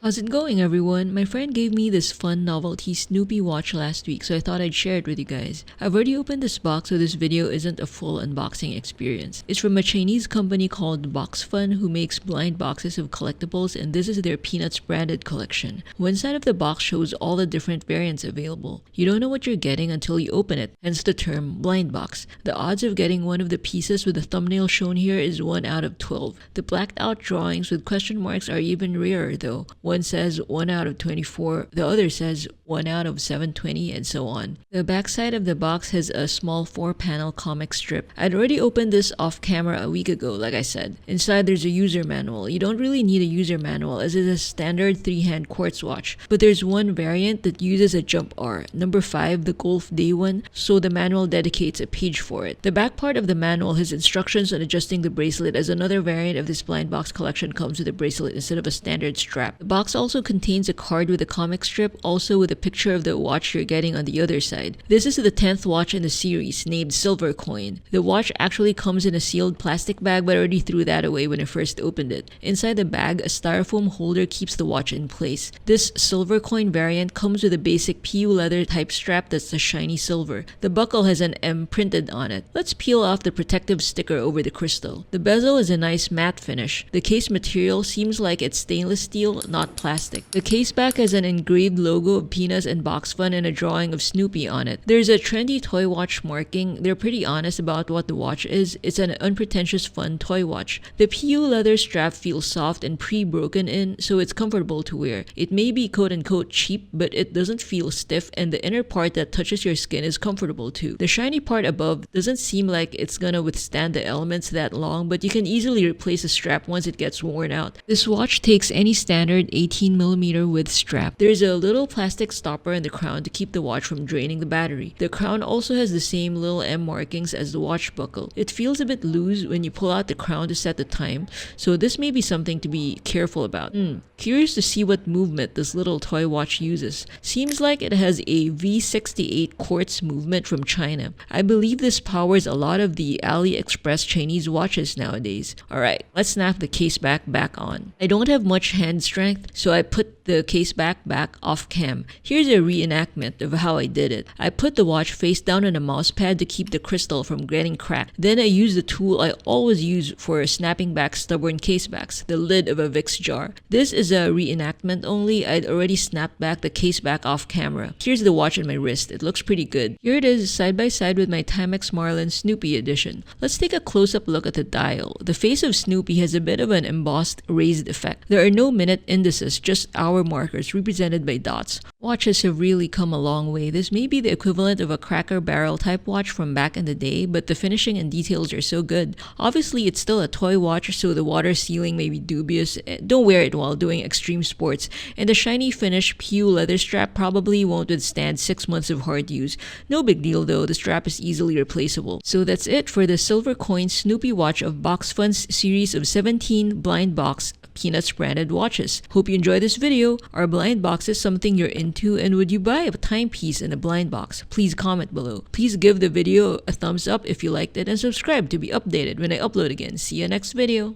How's it going, everyone? My friend gave me this fun novelty Snoopy watch last week, so I thought I'd share it with you guys. I've already opened this box, so this video isn't a full unboxing experience. It's from a Chinese company called Boxfun, who makes blind boxes of collectibles, and this is their Peanuts branded collection. One side of the box shows all the different variants available. You don't know what you're getting until you open it, hence the term blind box. The odds of getting one of the pieces with the thumbnail shown here is 1 out of 12. The blacked out drawings with question marks are even rarer though. One says 1 out of 24, the other says 1 out of 720, and so on. The backside of the box has a small 4-panel comic strip. I'd already opened this off camera a week ago, like I said. Inside there's a user manual. You don't really need a user manual as it's a standard 3-hand quartz watch, but there's one variant that uses a jump R, number 5, the Golf Day one, so the manual dedicates a page for it. The back part of the manual has instructions on adjusting the bracelet, as another variant of this blind box collection comes with a bracelet instead of a standard strap. The box also contains a card with a comic strip, also with a picture of the watch you're getting on the other side. This is the 10th watch in the series, named Silver Coin. The watch actually comes in a sealed plastic bag, but I already threw that away when I first opened it. Inside the bag, a styrofoam holder keeps the watch in place. This Silver Coin variant comes with a basic PU leather type strap that's a shiny silver. The buckle has an M printed on it. Let's peel off the protective sticker over the crystal. The bezel is a nice matte finish. The case material seems like it's stainless steel, not plastic. The case back has an engraved logo of Peanuts and Boxfun and a drawing of Snoopy on it. There's a trendy toy watch marking. They're pretty honest about what the watch is. It's an unpretentious fun toy watch. The PU leather strap feels soft and pre-broken in, so it's comfortable to wear. It may be quote-unquote cheap, but it doesn't feel stiff, and the inner part that touches your skin is comfortable too. The shiny part above doesn't seem like it's gonna withstand the elements that long, but you can easily replace the strap once it gets worn out. This watch takes any standard 18mm width strap. There's a little plastic stopper in the crown to keep the watch from draining the battery. The crown also has the same little M markings as the watch buckle. It feels a bit loose when you pull out the crown to set the time, so this may be something to be careful about. Curious to see what movement this little toy watch uses. Seems like it has a V68 quartz movement from China. I believe this powers a lot of the AliExpress Chinese watches nowadays. Alright, let's snap the case back on. I don't have much hand strength, so I put the case back off cam. Here's a reenactment of how I did it. I put the watch face down on a mouse pad to keep the crystal from getting cracked. Then I used the tool I always use for snapping back stubborn case backs, the lid of a Vicks jar. This is a reenactment only. I'd already snapped back the case back off camera. Here's the watch on my wrist. It looks pretty good. Here it is side by side with my Timex Marlin Snoopy edition. Let's take a close-up look at the dial. The face of Snoopy has a bit of an embossed raised effect. There are no minute indices, just hour markers represented by dots. Watches have really come a long way. This may be the equivalent of a Cracker Barrel type watch from back in the day, but the finishing and details are so good. Obviously, it's still a toy watch, so the water sealing may be dubious. Don't wear it while doing extreme sports. And the shiny finish PU leather strap probably won't withstand 6 months of hard use. No big deal though, the strap is easily replaceable. So that's it for the Silver Coin Snoopy watch of Boxfun's series of 17 blind box Peanuts branded watches. Hope you enjoyed this video. Are blind boxes something you're into, and would you buy a timepiece in a blind box? Please comment below. Please give the video a thumbs up if you liked it, and subscribe to be updated when I upload again. See you next video.